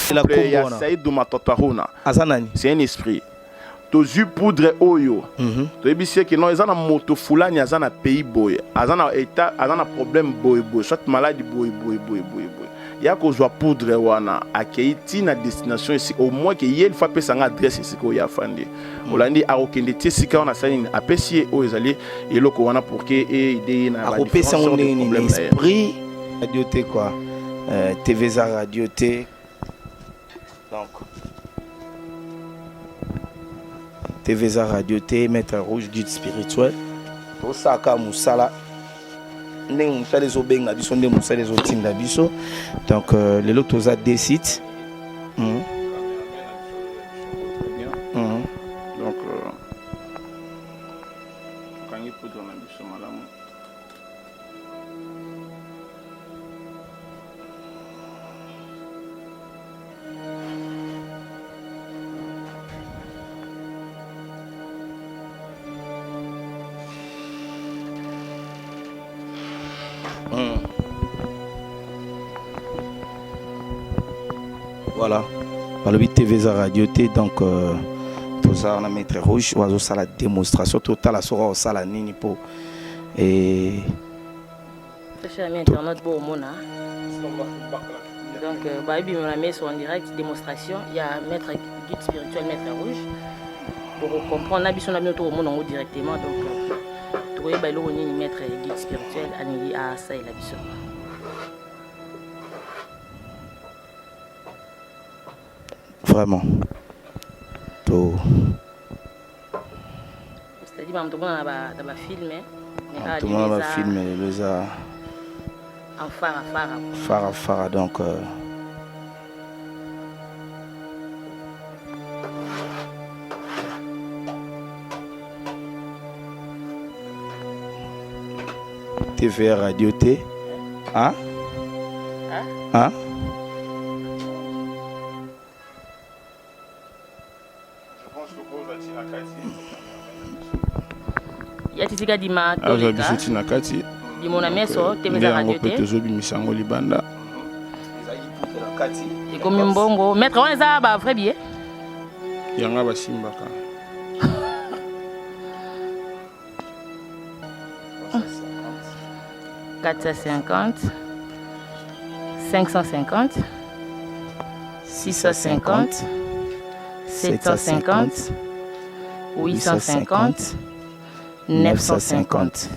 Il y a Saïd Matotaruna. C'est un esprit. Tozu poudre oyo. Tu sais que non, ils ont un moto foulani, ils ont un pays boy. Ils ont un état, ils ont un problème boy boy. Soit maladie boy. Il y a qu'on soit poudre wana accueilli na destination ici au moins que yel fa pesa nga adresse ici ko ya fandi. Olandi a okende tisika on a sani apesi o ezali eloko wana pour que aider na ba problème esprit radio T quoi. TVza radio T. Donc TVza radio T, Maître Rouge, guide spirituel. Osaka Musala. Donc les autres des sites. Voilà, par le TVza radio T, donc tout ça on a Maître Rouge, oiseau ça la démonstration totale à sora ça la nini pour et cher ami internet pour mona. Donc baby on a mis en direct démonstration, il y a Maître guide spirituel Maître Rouge pour comprendre la biso na bien tout monde directement donc tu voyez ba lo ni Maître guide spirituel ani a ça et la biso. Vraiment. Tout. C'est-à-dire que tout le monde va filmer. Tout le monde va filmer les a. En Phara donc. TV radio T. Hein? Hein? Yatisika dima toleka dimona meso TVza radio T misango libanda ekomi mbongo maître wana eza ba vrai billet yanga basimbaka 450 550 650 750 850 950.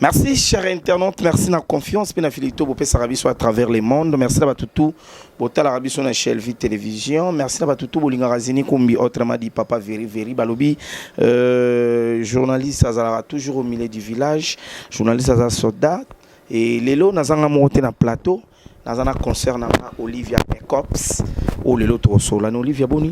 Merci chers internautes, merci de la confiance, bien affilié au Sarabie à travers le monde. Merci d'avoir tout Botal Arabie sur la chaîne Vie Télévision. Merci d'avoir tout Bolinga Razini Kombi autrement dit Papa Veri Balobi journaliste Azara toujours au milieu du village, journaliste Azara soldat et Lelo Nazanga monté na plateau, Nazana concernant Olivia Pecops ou Lelo Trosola. Olivia Boni.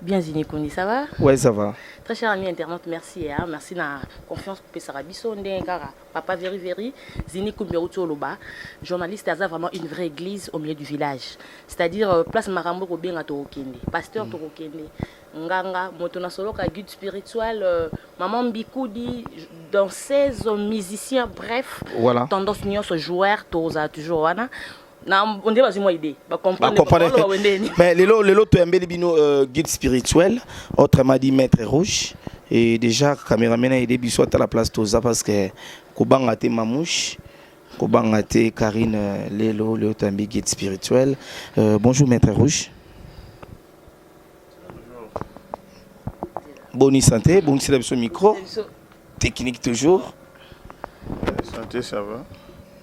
Bien Zinikouni, ça va? Ouais, ça va. Très cher ami internaute, merci. Merci de la confiance pour Sarabiso Ndengara. Papa Veri, Zinikouni Loba, journaliste, a vraiment une vraie église au milieu du village. C'est-à-dire, place Marambo Robin à Torokende, pasteur Torokende, Nganga, Motona Soloka, guide spirituel, Maman Bikoudi, danseuse, musicien, bref, voilà. Tendance Union, joueur, Toza, toujours, wana. On dit pas idée. Mais les tu es guide spirituel, autrement dit Maître Rouge. Et déjà, caméraman a aidé Bissot à la place Toza parce que Kobangate Mamouche, Kobangate Karine Lelo, le Tambi guide spirituel. Bonjour Maître Rouge. Bonne santé, bon c'est le micro. Technique toujours. Santé, ça va.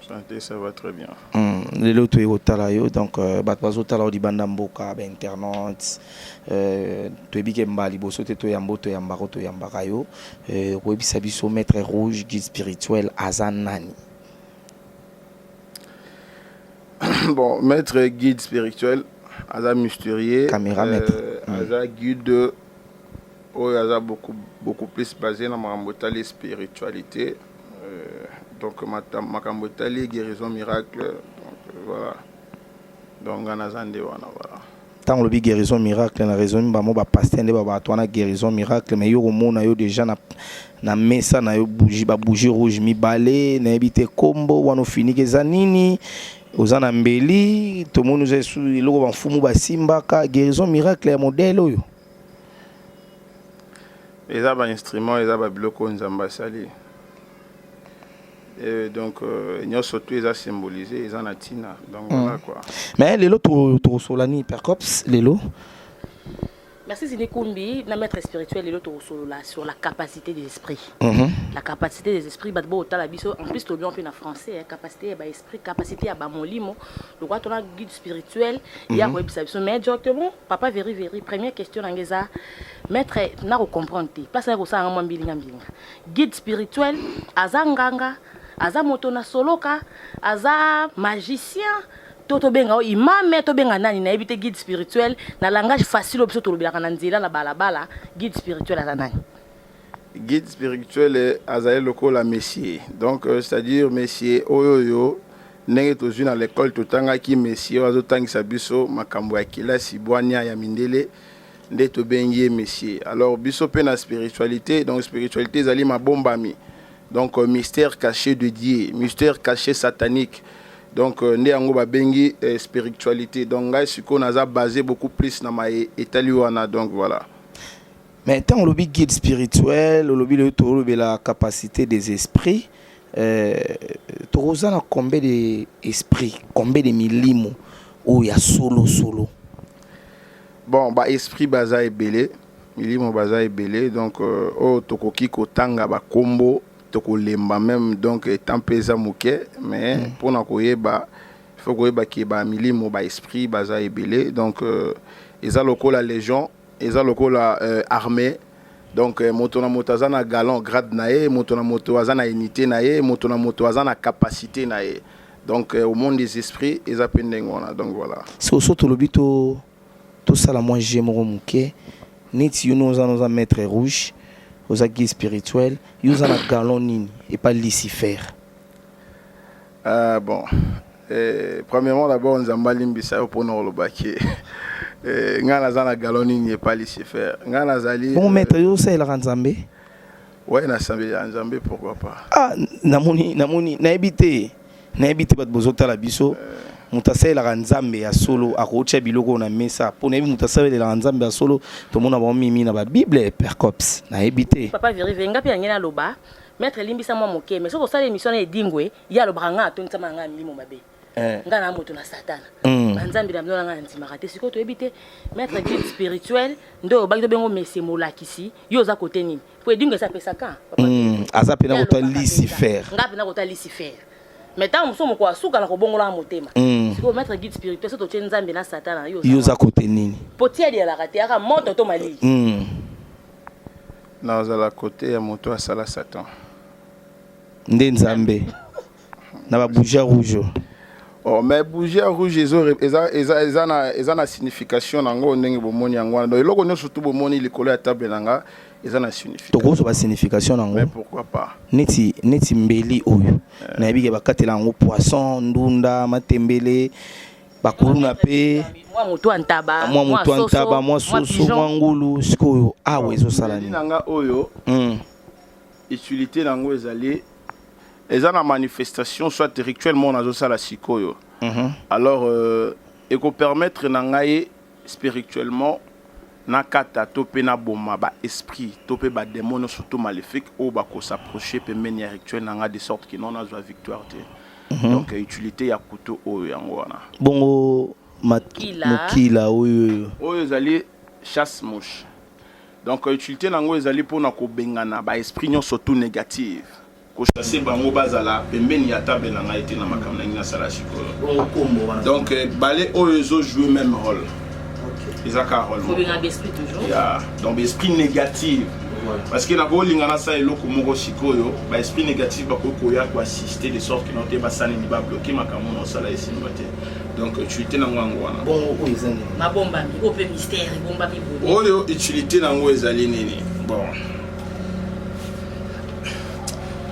Santé, ça va très bien. Les lots au talayo donc batwazo talao di bandamboka internautes to ebike mbali boso te to yamboto yambako to yambakayo ko ebisa biso Maître Rouge guide spirituel azanani. Bon, Maître guide spirituel aza mystérieux caméra maître aza guide aza beaucoup plus basé dans ma spiritualité. Donc ma guérison miracle, donc voilà. Donc voilà. tant le guérison miracle na raison ba mo ba pasteur nde ba to na guérison miracle mais yo mona yo déjà na mesa na yo bougie rouge mi balé na ebité kombo wana fini ke zanini ozana mbeli to monu ze su loko ba mfumu ba simbaka guérison miracle ya modèle oyo eza ba instrument eza ba biloko nzamba sali et donc nyonso tout eza symbolisé eza na tina donc voilà quoi mais lelo to solani percops lelo. Merci Zini Kumbi, na maître spirituel et l'autre sur la capacité des esprits. La capacité des esprits, en plus tu en français, capacité à esprit, capacité à molimo. Donc quand on a guide spirituel, il y a mais directement papa veri première question angeza maître na comprendre place na ko sa ngamba mbilinga. Guide spirituel azanganga, aza motona soloka, aza magicien. Toto benga imam to benga nani na ebité guide spirituel na langage facile obiso to lobelaka na nzela na balabala guide spirituel aza nani. Guide spirituel azaye lokola messie donc c'est-à-dire messie oyoyo ndenge tozwi na l'école totangaki messie azotangisa biso makambo ya kelasi bwania ya mindele nde to bengi messie. Alors biso pe na spiritualité donc spiritualité ezali mabombami donc mystère caché de Dieu, mystère caché satanique. Donc né yango ba bengi spiritualité donc ngai siko naza basé beaucoup plus na ma etaliwana donc voilà. Mais tant on lobby guide spirituel, on lobby la capacité des esprits to rozana combien d'esprits, combien de milimo ou ya solo. Bon ba esprit baza ebele, milimo baza ebele donc o tokoki kotanga ba kombo tokolemba même donc tempeza moke mais pour na koyeba il faut koyeba ki ba milimo ba esprit baza ebele donc eza lokola légion eza lokola armée donc moto na moto azana galon grade nae moto na moto azana unité nae moto na moto azana capacité nae donc au monde des esprits eza pendengona donc voilà c'est aussi to lobito tout ça la moi j'aime moke neti yo nous en maître rouge aux guides spirituels, ils ont un galon nini et pas Lucifer. Bon, premièrement d'abord on zamba limbisa pour nous le baquet. Ngana zana galon nini et pas Lucifer. Ngana zali. Bon maître yo ça il a nzambe. Ouais na nzambe pourquoi pas. Ah namoni na habité bat bozota la biso. Mutasela ranzambe ya solo akocha biloko na mesa pona bi mutasela la ranzambe ya solo to mona ba mimi na ba bible percops na ebité papa vérifier ngapi ngena loba maître limbisa moi moke mais soko sala émission na dingwe ya loba nga to ntama nga milimo mabe ngana moto na satana banzambe na mona nga ntima kate siko to ebité maître guide spirituel ndo ba to bengo messe molakisi yo za côté nini po dingwe sa pesa ka papa aza pena ko Lucifer ngapi na ko Lucifer mais tant nous sommes quoi souka na ko bongola motema siko maître guide spirituel so to nzambe na satana yo za côté nini potia dia la kate aka moto to mali na za la côté ya moto à sala satan nde nzambe na ba bougie rouge oh mais bougie rouge eza na signification nango ndenge bomoni yango donc eloko nyo surtout bomoni likolo ya table nanga eza na signification to ko ba signification nango mais pourquoi pas neti mbeli oyo na yebike bakatela ngo poisson ndunda matembele bakuluna pe moi moto antaba moi soso ngulu sikoyo awe zo salani nanga oyo utilité nango ezali eza na manifestation soit rituellement nazo sala sikoyo alors et ko permettre nangaye spirituellement nakata topé na boma ba esprit topé ba démon surtout maléfique ou ba ko s'approcher pe menia rituel nanga de sorte que non azwa victoire te donc utilité ya couteau oyo yango wana bongo mokila oyo ezali chasse mouche donc utilité nango ezali pona ko bengana ba esprit nyo surtout négative ko chasser bango bazala pembeni ya table nanga été na makamna ngina sala chikolo donc balé oyo zo jouer même rôle. Isaka rôle. Faut bien l'esprit toujours. Yeah. Donc l'esprit négatif. Parce que na ko lingana sa eloko moko sikoyo, ba esprit négatif ba ko ya ko assister de sorte que noté ba sani ni ba bloquer makambo no sala ici noté. Donc utilité na ngwango wana. Bon o ezali. Ma bomba mi ope mystère bomba mi bobo. Oyo utilité na ngo ezali nini. Bon.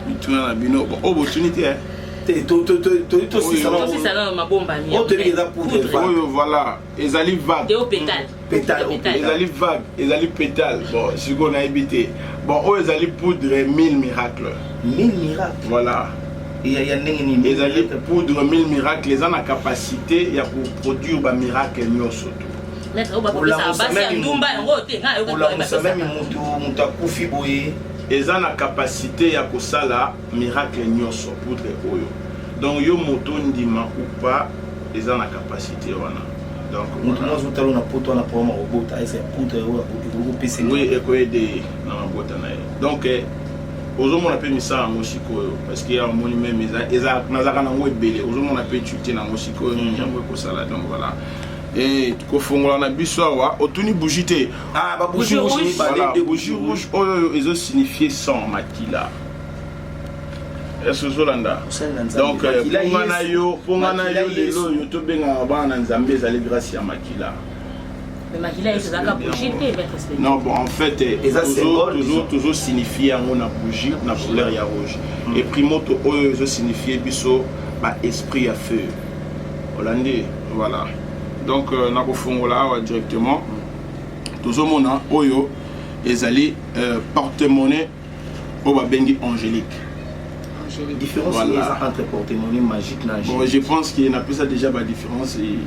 Mituna na bino bon opportunité hein. Voilà, ils allaient vagues. Pétale. Ils allaient vagues, ils allaient pétales. Bon, si on a habité. Bon, ils allaient poudre 1000 miracles. 1000 miracles. Voilà. Ils allaient poudre 1000 miracles. Ils ont la capacité de produire des miracles. Ils ont la capacité de faire des miracles. Donc, yo moto ndima ou pas, ils ont la capacité. Donc, oui, et quoi aider dans la boîte. Donc, aujourd'hui, on a mis ça en Moshiko parce qu'il y a un monument, ils ont belé. Aujourd'hui, on a pu étudier dans Moshiko, donc voilà. Et on a vu ça, autour bougie. Ah, bougie rouge. Bougie rouge, ils ont signifié sans maquila. Est-ce que Zolanda? Donc, pour Manayo, les lots, YouTube, grâce à Makila. Mais Makila, c'est un bougie. Non, bon, en fait, toujours signifié en bougie, la couleur rouge. Et primo, ils ont signifié biso, esprit à feu. Hollandais, voilà. Donc, on a directement. Toujours mon nom, Oyo, ils allaient porte-monnaie au Babengi angélique. Différence entre porte-monnaie magique et angélique. Bon, je pense qu'il y a ça déjà la différence. Il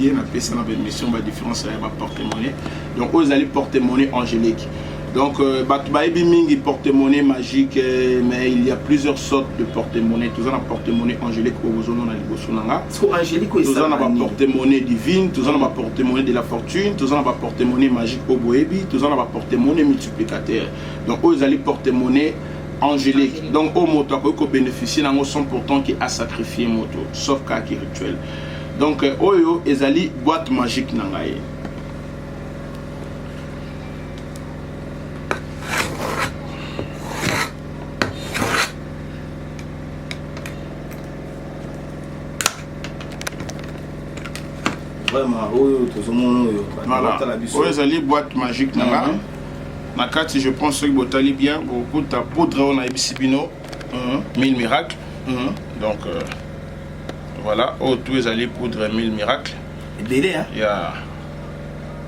y a ça dans l'émission, la différence avec porte-monnaie. Donc, ils allaient porte-monnaie angélique. Donc, il porte-monnaie magique, mais il y a plusieurs sortes de porte-monnaie. Tout ça, la porte-monnaie angélique, tout ça, la porte-monnaie divine, tout ça, la porte-monnaie de la fortune, tout ça, la porte-monnaie magique au boébi, tout ça, la porte-monnaie multiplicateur. Donc, ils allaient porte-monnaie angélique. Donc, au moto, il bénéficier d'un son pourtant qui a sacrifié moto, sauf cas qui est rituel. Donc, ils allaient boîte magique nangaye. Vraiment, voilà. Ils allaient boîte magique nangaye. Na carte, je pense que vous allez bien. Beaucoup de poudre, on a Ibisibino, 1000 miracles. Donc, voilà. Tous les allées poudre 1000 miracles. Délai, hein? Yeah.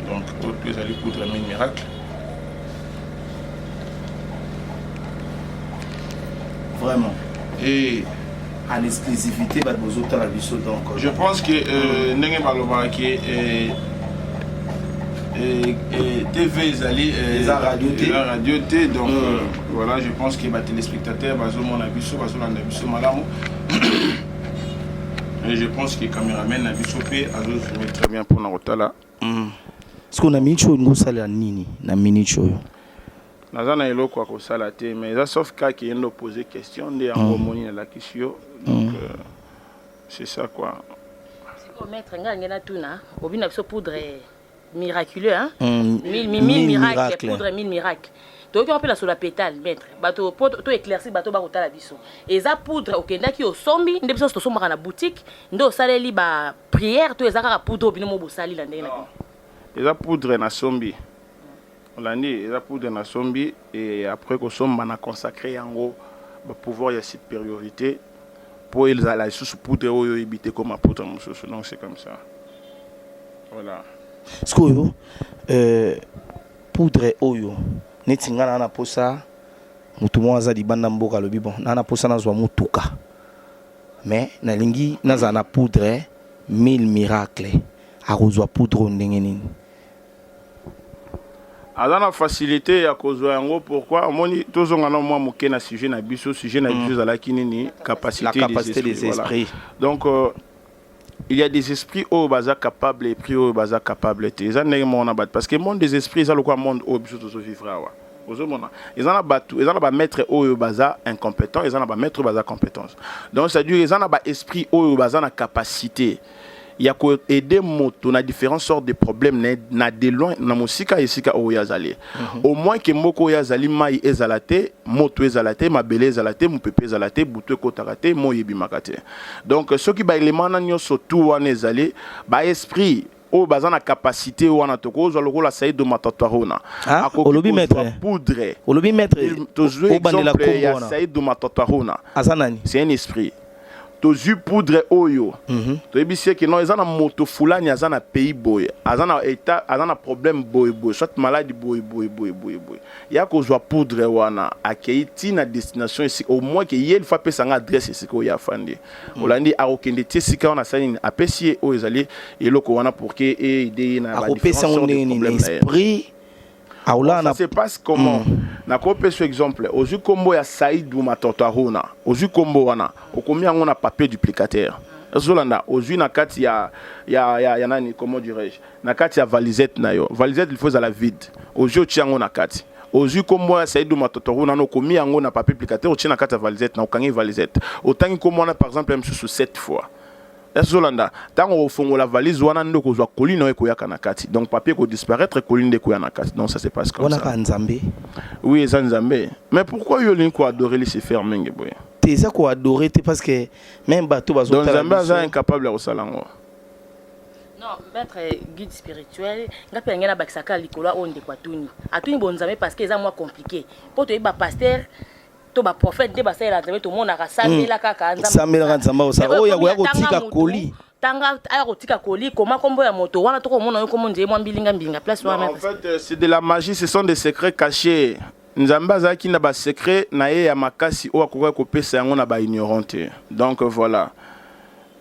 Donc, tous les allées poudre 1000 miracles. Vraiment. Et. En exclusivité, je pense que Nengue Balobaki et TV, la radio T, donc voilà, je pense que les téléspectateurs, et je pense que les caméramans ont très bien pour nous là. Est-ce qu'on a mis une salle à Nini, na minute Nazana elo kwa kosala te, mais ça sauf cas qui est posé question de harmonie la question. Donc c'est ça quoi. Si maître ngana tuna, obina biso poudre miraculeux, hein? 1000 miracles, poudre 1000 miracles. Donc on peut la sur la pétale, maître. Bateau to éclairci bateau ba kotala biso. Et ça poudre okenda ki osombi, nde biso to somba na boutique, ndo saleli ba prière to ezaka poudre bino mo bosali la ndenge na. Et ça poudre na sombi. On l'a dit, et ça poudre na sombi et après que somba na consacré en gros ba pouvoir y a supériorité pour ils la sous poudre oyo éviter comme a poudre muso. Donc c'est comme ça. Voilà. Ce que poudre oyo netinga na posa mutu mwaza di banda mboka lobi bon na posa na zwa mutuka mais na lingi na na poudre 1000 miracles akozwa poudre ndenge nini la facilité ya kozwa yango pourquoi moni tozonga na moi moke na sujet na biso za kinini capacité des esprits. Donc il y a des esprits au baza capables et prix au baza capables te ça n'est mon abat parce que monde des esprits ça le quoi monde au biso to vivre wa ozomona ils en a battu ils en a ba maître au baza incompétent ils en a ba maître baza compétence donc ça dit ils en a ba esprit au baza na capacité il y a ko aider moto na différentes sortes de problèmes na de loin na musika esika o yazali au moins que moko yazali mai ezalate moto ezalate mabele ezalate mupepe ezalate butu ko takate moyebi makate donc ce qui ba élément na nyoso tout wana ezali ba esprit o baza na capacité wana toko zo lokola saïd do matatwarona olobi maître poudre olobi maître toujours exemple ya saïd do matatwarona azanani c'est un esprit tozwi poudre oyo toyebi sie ke non eza na moto fulani aza na pays boye aza na état aza na problème boye boye soit maladie boye ya kozwa poudre wana akei ti na destination esika au moins ke ye fa pesa nga adresse esika oyo afandi olandi akokende ti esika wana asali nini apesi ye oyo ezali eloko wana pour ke ede na akopesa ngo ndenge nini esprit ça se passe comment na kopé ce exemple ozu kombo ya Saïdou Matotahuna ozu kombo wana okomi yango na papier duplicateur ezolanda ozu na kati ya nani comment dirais-je na kati ya valisette na yo valisette il faut à la vide ozu ti yango na kati ozu kombo ya Saïdou Matotahuna no komi yango na papier duplicateur ti na kati ya valisette na okangi valisette otangi kombo wana par exemple même sous 7 fois Zolanda, tant on fongo la valise, on a un ndoko zwa colis na ekoya kanakati. Donc papier ko disparaître, colis de koya nakati. Donc ça se passe comme ça. On a Nzambe. Oui, c'est Nzambe. Mais pourquoi yo lin ko adorer les se faire mingi boy? T'es ça ko adorer te parce que même bateau bazo. Donc Nzambe est incapable de salango. Non, maître guide spirituel, ngapi ngena bakisaka likolo onde kwatuni. Atuni bonzambe parce que eza moi compliqué. Pour to ba pasteur to ba prophète de ba sa la tout le monde a rassemblé kaka nzambe. Samela nzamba osa. Oh ya ko tika koli. Tanga aya tika koli koma kombo ya moto wana to ko mona yo komo nje mwa mbilinga mbinga place wana. En fait, c'est de la magie, ce sont des secrets cachés. Nzambe azaki na ba secret na ye ya makasi o akoka ko pesa yango na ba ignorante. Donc voilà.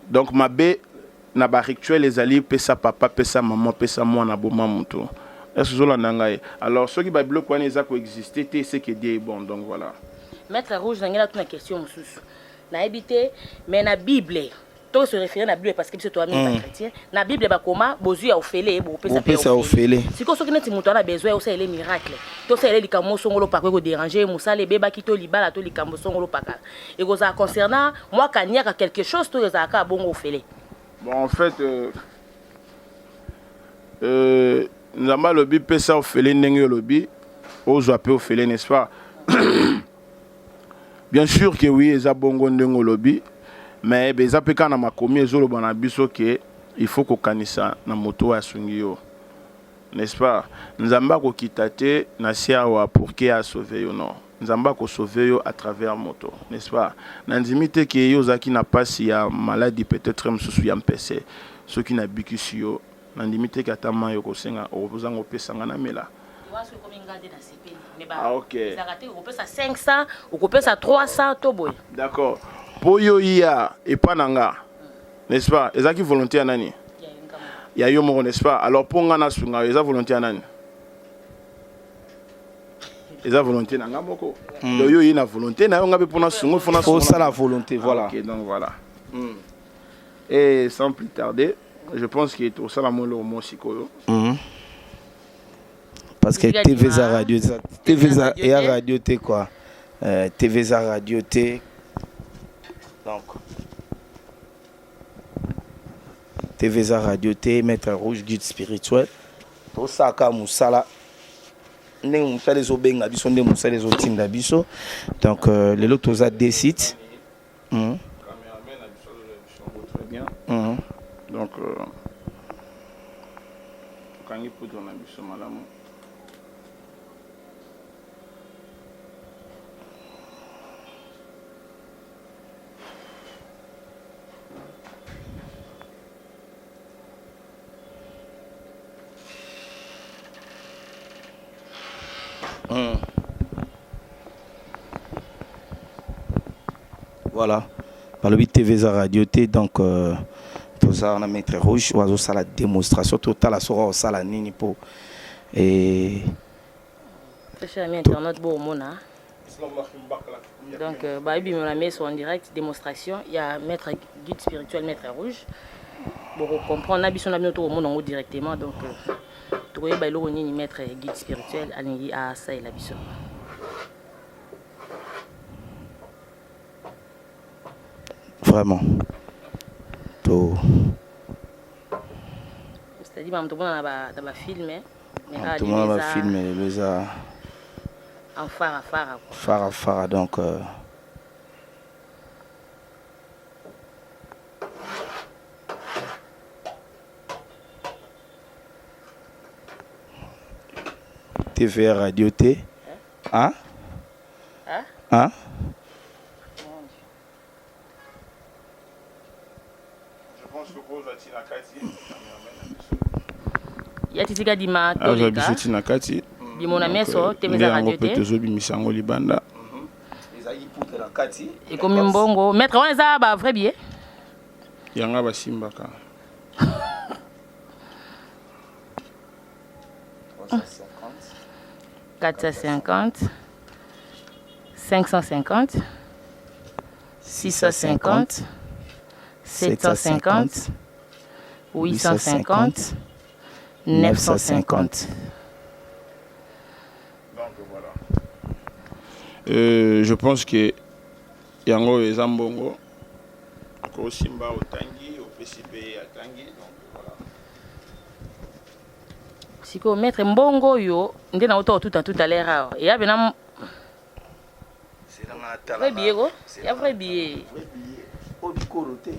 Donc mabe na ba rituel ezali pesa papa pesa maman pesa mwana boma moto. Est-ce que zola nangaye? Alors ceux qui ba bloc wana eza ko exister te c'est que Dieu est bon. Donc voilà. Maître Rouge nangela tuna question mususu. Na ebité mais na Bible to se référer na Bible parce que c'est toi même chrétien. Na Bible ba koma bozu ya ofele bo pesa ofele. Siko soki neti muto na besoin o sa ele miracle. To sa ele likambo songolo pa ko déranger musale beba kito libala to likambo songolo pakala. Et goza concernant moi kanyaka quelque chose to za ka bongo ofele. Bon en fait nzamba lobi pesa ofele ndenge lobi ozo ape ofele n'est-ce pas? Bien sûr que oui, ils ont bongo ndenge lobby, mais ils ont pe kana makomi ezolo bana biso que il faut ko kanisa na moto ya sungio. N'est-ce pas? Nzamba ko kitate na siawa pour que a sauver yo non. Nzamba ko sauver yo à travers moto, n'est-ce pas? Na ndimite que yo zaki na pasi ya maladie peut-être msusu ya mpese. Ceux qui na bikisi yo na ndimite ka tama yo ko senga opozanga opesanga na mela. Ah ok. On peut ça 500, on peut ça 300 toboy. D'accord. Poyo ya et pananga. N'est-ce pas? Ezaki volonté à nani? Il y a yo mo n'est-ce pas? Alors pour ngana sunga eza volonté à nani? Eza volonté nanga moko. Do yo ina volonté na yo ngabe pona sungo fona sungo. Faut ça la volonté, voilà. OK, donc voilà. Et sans plus tarder, je pense qu'il est au salamolo mo sikoyo. Parce que TVza Radio, TVza et Radio T quoi. TVza Radio T. Donc TVza Radio T, Maître Rouge, guide spirituel. Tout ça ka musala. Ndenge musala les obenga biso ndenge musala les otinda biso. Donc les lots toza des sites. Caméraman a biso très bien. Donc quand il peut donner biso malamu. Voilà, par le TVza Radio T, donc tout ça on a Maître Rouge, oiseau ça la démonstration totale à sera ça la nini pour et cher ami internet bon mona. Donc bah bi on a mis en direct démonstration, il y a Maître guide spirituel Maître Rouge. Bon comprendre na biso na bien tout monde directement donc tu voyez bah le nini Maître guide spirituel alingi à ça et la biso. Vraiment. Tout. C'est-à-dire même tout le monde dans film mais tout le monde va filmer les a en phare donc TV Radio T. Hein? pense que Rose a tina kati. Ya titika dima Ah, toleka. j'ai tina kati. Di mon ami so temeza radio te. Peut-être bimisango libanda. Ezali poutre na kati. Et comme mbongo, maître on eza ba vrai billet. Yanga basimbaka. 450, 550, 650, 750, 850, 950. Donc voilà. Je pense que yango ezambongo ko simba otangi au PCP atangi donc voilà. Siko maître mbongo yo nde na auto tout à l'heure et ya bena C'est dans la tala. vrai billet go ya vrai billet Au bikorote.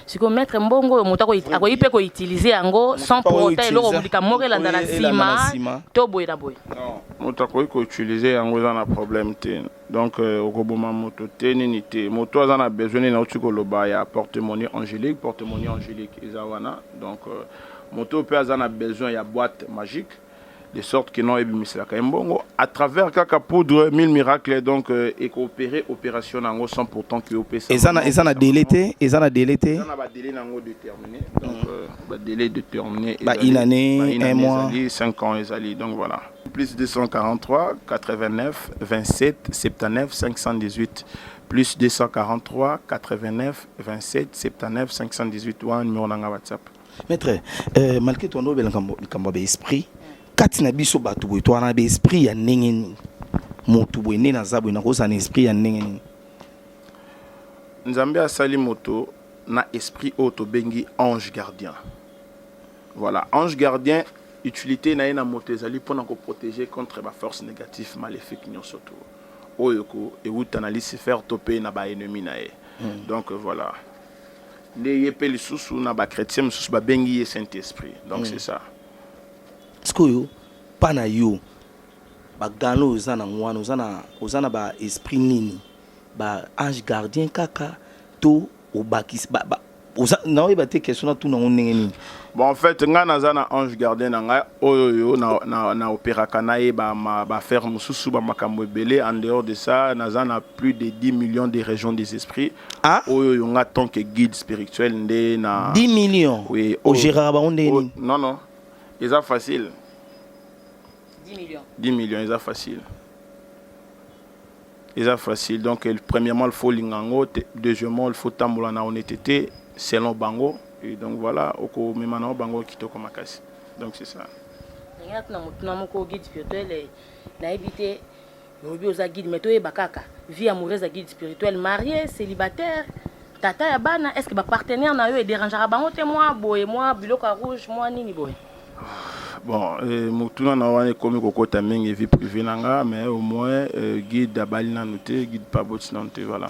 siko maître mbongo yo mutako akoyi pe ko utiliser yango sans pour autant eloko mulika mokela ndana sima to boye na boye. Non, moto akoki koutilize yango eza na problème te. Donc okoboma moto te nini te. Moto aza na besoin nini auti koloba ya porte-monnaie angélique eza wana. Donc moto mpe aza na besoin ya boîte magique de sorte que non ebimiselaka mbongo à travers kaka poudre 1000 miracles donc et coopérer opération nango sans pourtant que opesa. Ezana délai te. Ezana ba délai nango déterminé. Donc ba délai déterminé. Bah une année, un mois, 5 ans ezali donc voilà. Plus 243 89 27 79 518 plus 243 89 27 79 518 ou numéro nanga WhatsApp. Maître, malgré ton nom be esprit, katina biso batu boy to na be esprit ya ndenge motu boy ne na zabu na kosa na esprit ya ndenge. Nzambe asali moto na esprit auto bengi ange gardien. Voilà, ange gardien utilité na na moto ezali pour ko protéger contre ba force négative maléfique nyonso to. Oyoko et outa na Lucifer topé na ba ennemi na e. Donc voilà. Les yepeli susu na ba chrétien susu ba bengi Saint-Esprit. Donc c'est ça. Skoyo pana yo ba gano ozana ngwana ozana ba esprit nini ba ange gardien kaka to obakis ba na oba te question na tout na ndenge nini. Bon en fait nga nazana ange gardien nga oyo na opéra kanaye ba faire mususu ba makambo belé en dehors de ça nazana plus de 10 millions de régions des esprits. Ah Oyo nga tant que guide spirituel ndé na 10 millions. Oui, au Gérard ba ndenge. Non. C'est facile. 10 millions. 10 millions, c'est facile. C'est facile. Donc, premièrement, il faut l'ingango. Deuxièmement, il faut tamboula na honnêteté selon Bango. Et donc, voilà, oko memana Bango kito komakasi. Donc, c'est ça. Na moko guide spirituel na éviter yobi oza guide mais toye bakaka vie amoureuse à guide spirituel marié célibataire tata ya bana est-ce que ba partenaire na yo et dérangera bango te moi boye moi biloko rouge moi nini boye. Bon, mutuna na wane komi kokota mingi vie privée nanga mais au moins guide abali na noté guide pas bot nante voilà.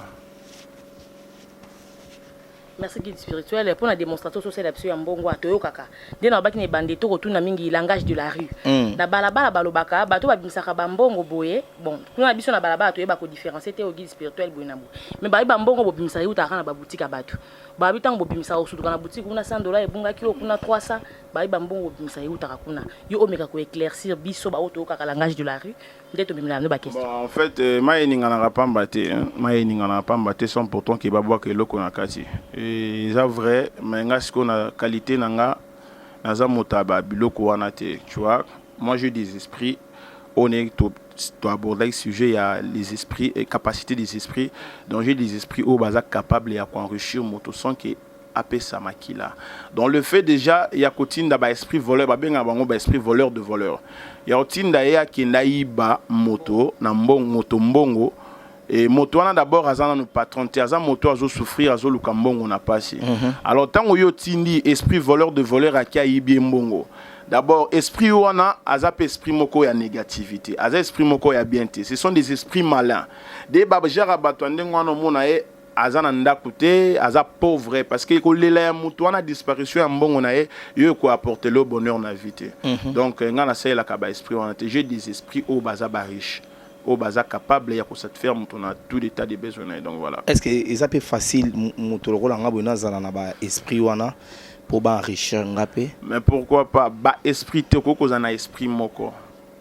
Merci guide spirituel pour la démonstration sociale absolue mbongo atoyo kaka ndena baki ne bandeto rotuna mingi langage de la rue na balabala balobaka bato babimisaka bambongo boye bon kuna biso na balabala toyeba ko différencier te au guide spirituel boye na bo mais ba mbongo bobimisa yuta na ba boutique bato ba bitango bobimisa osutuka na boutique kuna $100 ebunga kilo kuna 300 ba mbongo bobimisa yuta kuna yo omeka ko éclaircir biso ba oto kaka langage de la rue ndeto bimila no ba question. Bon en fait mayeninga na pamba te sans pourtant que babwa ke loko na kati. Et ça vrai mais nga siko na qualité nanga naza motaba biloko wana te tu vois. Moi j'ai des esprits on est to aborder le sujet il y a les esprits et capacité des esprits donc j'ai des esprits au baza capable ya enrichir moto sans que apé samakila. Donc le fait déjà il y a kotinda ba esprit voleur ba benga bango ba esprit voleur de voleur. Il y a kotinda ya kinaiba moto na mbongo et moto wana d'abord azana no patron te azana moto azo souffrir azo luka mbongo na pasi. Alors tango yo tindi esprit voleur de voleur akia yibi mbongo. D'abord esprit wana azap esprit moko ya négativité, azap esprit moko ya bienté. Ce sont des esprits malins. Des babjara batwande ngwana mona e azana ndakute azap pauvre parce que ko lela ya moto wana disparition ya mbongo na e yo ko apporter le bonheur na vie te. Donc ngana sey la kaba esprit wana te j'ai des esprits au baza ba riche. au baza capable ya ko satisfaire mutu na tout l'état des besoins donc voilà. Est-ce que ça peut facile mutu lokola nga bona zala na ba esprit wana pour ba enrichir ngapé? Mais pourquoi pas ba esprit te ko za na esprit moko.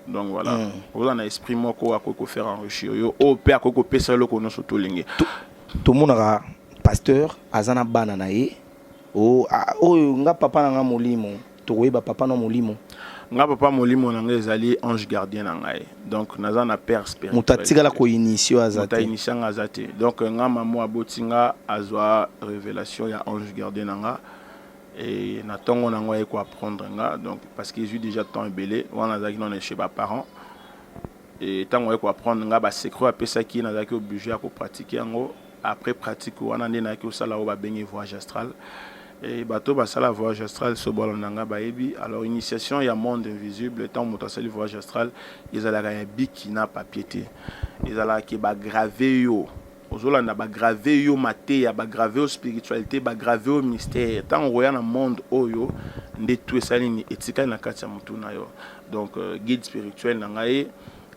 Donc voilà. Ko za na esprit moko ko faire enrichir yo au pe ko pesa loko no soto linge. Tout monde a pasteur azana bana na ye o nga papa na nga molimo to ba papa na molimo nga papa molimo na nga ezali ange gardien na ngai donc naza na père spirituel mutatika la ko initio azate muta initio nga azate donc nga maman abotinga azwa révélation ya ange gardien na nga et na tongo na nga ko apprendre nga donc parce que j'ai déjà temps belé wana zaki non chez ba parents et tango ko apprendre nga ba secret apesa ki na zaki obligé à ko pratiquer ngo après pratique wana ndena ki osala o ba bengi voyage astral et bateau basala voyage astral so bolonanga baebi alors initiation ya monde invisible tant motasali voyage astral ils ala un bic qui n'a papier té ils ala ki ba graver yo ozolanda ba graver yo maté ya ba graver yo spiritualité ba graver yo mystère tant roya na monde oyo nde tout esali ni etika na kati ya mutu na yo donc guide spirituel na ngai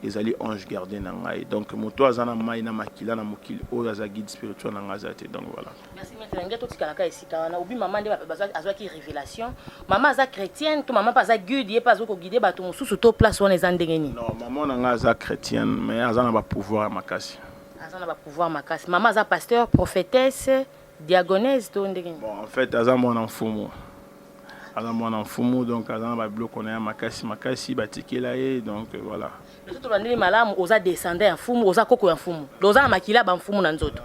ezali ange gardien na ngai donc moto azana mai na makila na mokili oyo aza guide spirituel na ngai azate donc voilà. Merci maître ngai to tikala ka esika wana obi maman nde azwa ki révélation maman aza chrétienne to maman pas aza guide ye pas ko guider bato mosusu to place wana eza ndenge ni. Non maman na ngai aza chrétienne mais azana ba pouvoir makasi. Azana ba pouvoir makasi maman aza pasteur prophétesse diagonesse to ndenge ni. Bon en fait aza mwana mfumu. Aza mwana mfumu donc azana ba bloc on a makasi batikela ye donc voilà. Les autres bandeli malamu oza descendant ya mfumu oza koko ya mfumu doza makila ba mfumu na nzoto.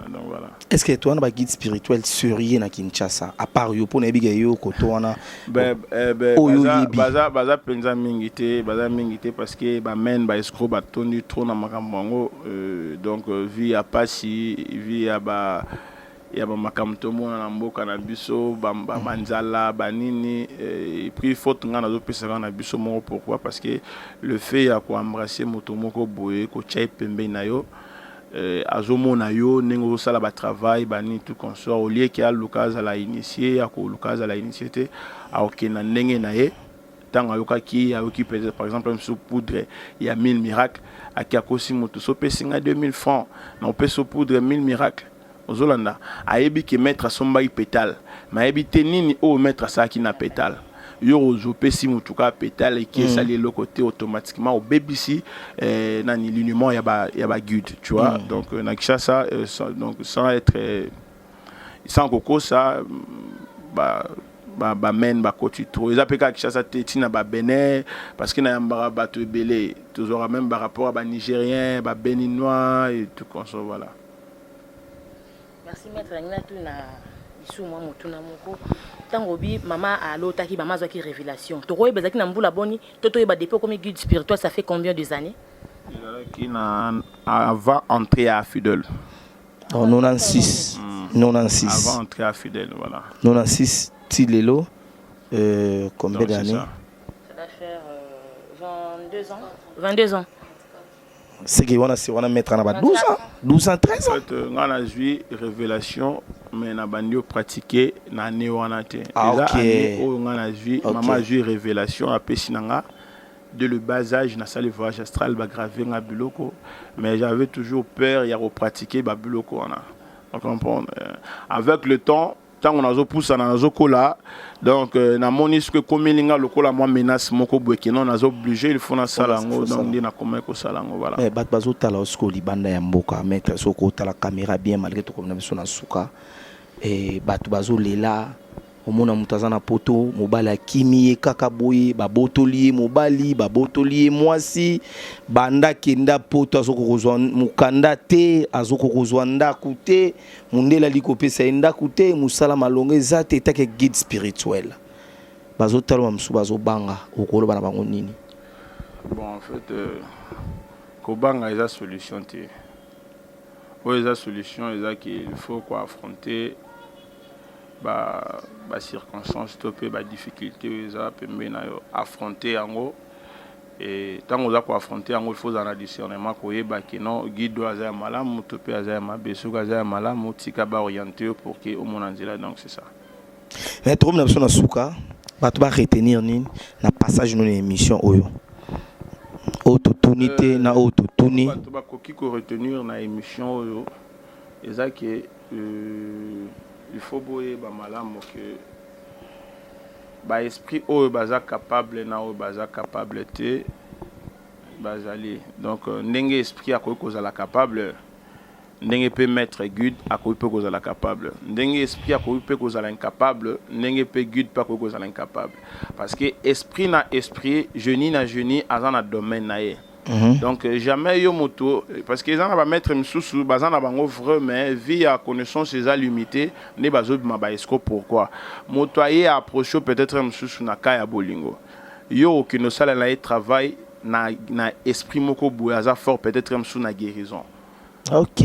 Donc voilà. Est-ce que toi na ba guide spirituel sérieux na Kinshasa à part yo pona biga yo koto wana baza penza mingité parce que ba men ba escroc ba toni trop na makambo donc vie ya pasi vie ya ba ya ba makamto mona na mboka na biso ba manzala banini et puis faut nga na zo pesa na biso moko pourquoi parce que le fait ya ko embrasser moto moko boye ko chai pembe na yo azomona yo nengo sala ba travail bani tout consort au lieu qu'il a l'occasion la initier ya ko l'occasion la initier a okena ndenge na ye tant ayoka ki ayoki peut par exemple un sous poudre il y a 1000 miracles aki akosi moto so pesinga 2000 francs na opeso poudre 1000 miracles ozolanda ayebi ki mettre somba pétale mais ayebi te nini o mettre ça qui na pétale yo ozopesi mutuka pétale et qui sali le côté automatiquement au BBC nani l'uniment ya ba guide tu vois donc na Kinshasa donc sans être sans coco ça ba men ba koti trop ils appellent Kinshasa tina ba Bénin parce que na yambara bato belé toujours même par rapport à ba nigérien ba béninois et tout comme ça voilà. Merci maître ngina tu na bisu mwa mutu na moko tango bi maman a lotaki maman zaki révélation to koyeba zaki na mbula boni toto yeba depuis comme guide spirituel ça fait combien de années qui na avant entrer à fidèle en 96 96 avant entrer à fidèle voilà 96 tilelo combien d'années ça va faire 22 ans c'est que on a mettre en 12 ans 13 ans en fait on a vu révélation mais na bandio pratiquer na néoanate OK on a vu maman a vu révélation à pesinanga de le bas âge na salle voyage astral ba graver na buloko mais j'avais toujours peur ya repratiquer ba buloko on comprendre avec le temps on a zo poussa na zo kola donc na monis que comme linga lokola moi menace moko boeke non na zo obligé il faut na salango donc ndi na comment ko salango voilà mais bat bazo tala osko libanda ya mboka mettre soko tala caméra bien malgré tout comme na biso na suka et bat bazo lela omona mutazana poto mobala kimi kaka boye babotoli mobali babotoli mwasi banda kenda poto azoko kozwa mukanda te azoko kozwa ndaku te mundela likopesa ndaku te musala malonga ezate take guide spirituel bazotalo msu bazobanga okolo bana bango nini bon en fait kobanga eza solution te o eza solution eza qu'il faut quoi affronter ba circonstances stopper ba difficulté ça permet na affronter yango et tant on a quoi affronter yango il faut en discernement ko yeba que non guide aza malamu topé aza mabesu aza malamu tika ba orienter pour que au monde nzela donc c'est ça mais trop na sona suka ba to ba retenir nini na passage no émission oyo autotunité na autotuni bato bakoki ko retenir na émission oyo eza que il faut boye ba malamu que ba esprit oyo baza capable na oyo baza capable te bazali donc ndenge esprit akoki kozala capable ndenge pe maître Gud akoki pe kozala capable ndenge esprit akoki pe kozala incapable ndenge pe Gud pa akoki kozala incapable parce que esprit na esprit génie na génie aza na domaine na ye. Donc jamais yo moto parce que ça na ba maître msusu baza na bango vrai mais via connaissance eza limité ne bazo bima ba esco pourquoi moto aye approcher peut-être msusu na ka ya bolingo yo qui ne sala na travail na esprit moko boyaza fort peut-être msusu na guérison. OK.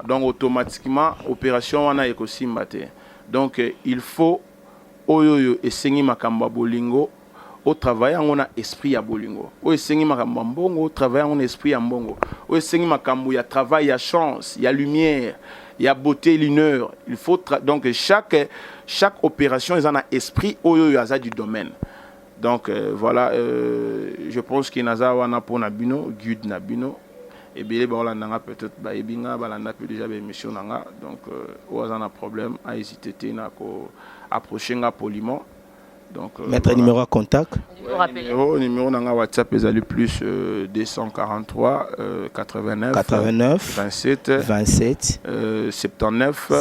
Donc automatiquement opération wana ekosimba te. Donc il faut oyoyo esengi makamba bolingo au travail on a esprit ya bolingo o esengi makambo mbongo au travail on a esprit ya mbongo o esengi makambo ya travail ya chance ya lumière ya beauté lumière il faut donc chaque opération ils en a esprit oyo aza du domaine donc voilà je pense que naza wana pona bino Gud na bino et bien ba nanga peut-être ba ebinga balanda pe déjà ba émission nanga donc o aza na problème a hésiter te na ko approcher nga poliment. Donc, mettre un numéro à contact. Numéro dans WhatsApp est plus 243 89 27 79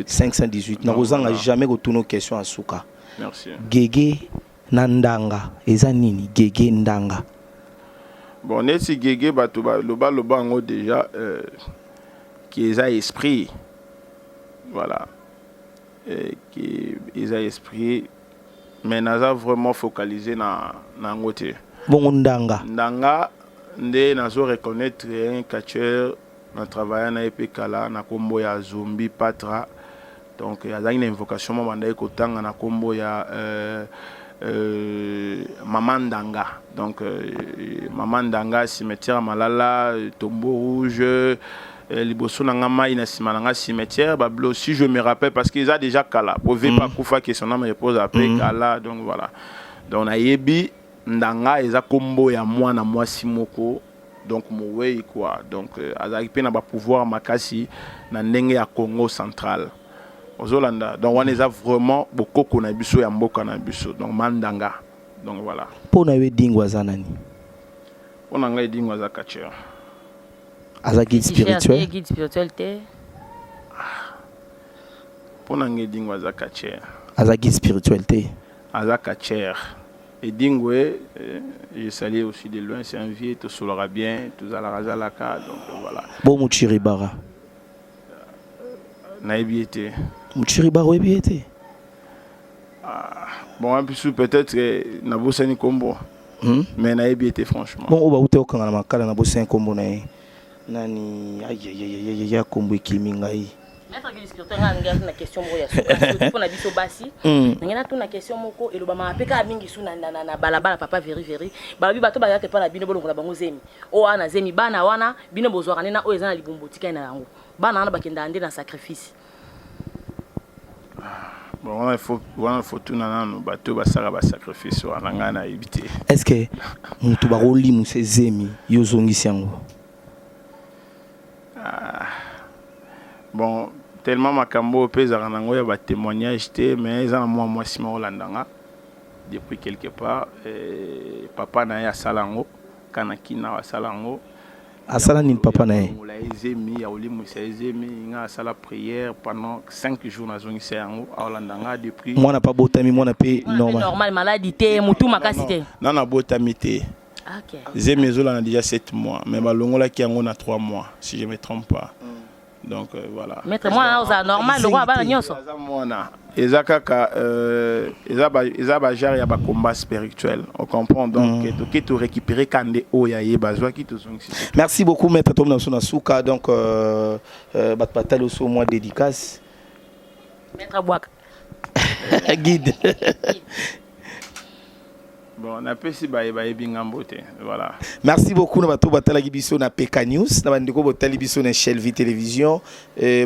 518. Nous n'avons jamais retourné aux questions à Souka. Merci. Gege Nandanga. Eza nini Gege Ndanga. Bon, neti Gege batuba loba ngo déjà qui est à esprit. Voilà. Qui est à esprit mais naza vraiment focalisé na ngote bon ndanga nde nazo reconnaître un catcheur na travailler na epekala na kombo ya Zombi Patra donc ya une invocation mo banda ko tanga na kombo ya Maman Ndanga donc Maman Ndanga cimetière Malala tombeau rouge liboso na ngama ina sima nga cimetière bablo si je me rappelle parce qu'ils a déjà kala pove pas kufa que son nom repose après kala donc voilà donc na yebi ndanga eza kombo ya mwana mwasi moko donc mowei quoi donc azaki pe na ba pouvoir makasi na ndenge ya Congo central ozolanda donc on eza vraiment bokoko na biso ya mboka na biso donc mandanga donc voilà pona we dingwa zanani pona ngai dingwa za catcher aza guide spirituel te pona ngai dingwa za catcher aza guide spirituel te aza catcher et dingwe je salue aussi de loin c'est un vieux tout solera bien tout ala razalaka donc voilà bon muchiribara na ebiete muchiribara ebiete bon un peu peut-être na bosani kombo mais na ebiete franchement bon oba ute okanga na makala na bosani kombo na nani ya kombo ekimi ngai maître spirituel nga na question moko ya suka pour na biso basi ngena tuna question moko eloba mapeka mingi suna na balabala papa veri balabi bato ba yate pa na bino bolongola bango zemi o ana zemi bana wana bino bozwaka na o ezana libumbotika na yango bana wana bakenda ande na sacrifice bon il faut tout nanu bato basala ba sacrifice wana ngana éviter est-ce que mutu baroli musezemi yozongisi yango bon tellement makambo pezaka nango ya ba témoignage te mais eza na moi sima olandanga depuis quelque part papa na ya salango kana kina wa salango asala ni papa na ye la ezemi ya olimu sa ezemi nga sala prière pendant 5 jours na zongi sa yango olandanga depuis moi na pas botami moi na pe normal maladie te mutu makasi te non na botami te. OK Zemi zola na déjà 7 mois mais balongola ki yango na 3 mois si je me trompe pas. Donc voilà. Maître moi ça normal le roi ba nyonso. Ezakaka ezaba genre ya ba combat spirituel. On comprend donc que tu récupérer kande o ya yebazwa ki to zongi. Merci beaucoup maître Tom Nassona Souka donc batali aussi au mois dédicace. Maître Bouaka. Guide. Bon, on a pu si voilà. Merci beaucoup na bato batala gibiso na PK News na bandiko botali biso na Shelvi Télévision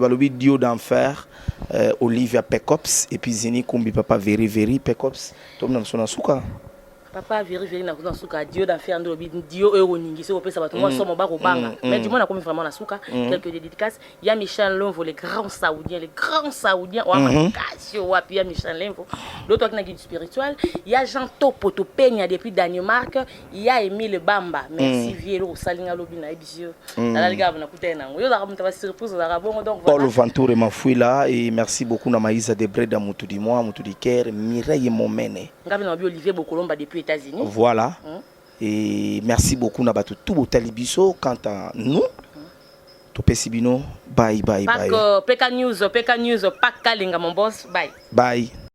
balobi Dio d'enfer Olivia Pekops et puis Zini Kumbi papa Veri Pekops Tom Nassona Souka. Papa vérifie na kuza suka Dio d'enfer ndo bi Dio eroningi c'est opesa bato moi somo ba ko banga mais du moins na comme vraiment na suka quelques dédicaces il y a Michel Lenvo le grand saoudien ou Casio wapi ya Michel Lenvo l'autre qui na guide spirituel il y a Jean Topo to Peña depuis Danemark il y a Emile Bamba merci vielo salinga lobi na ebisio la liga na kutena yo za kamta ba surprise za bongo donc voilà Paul Ventour et Mafouila et merci beaucoup na Maïsa Debreda mutu di moi mutu di Ker Mireille Momene ngabi na Olivier Bokolomba depuis États-Unis. Voilà. Et merci beaucoup na batu tout Talibiso quant à nous. To pesibino bye bye bye. PK News, PK Kalinga mon boss, bye. Bye.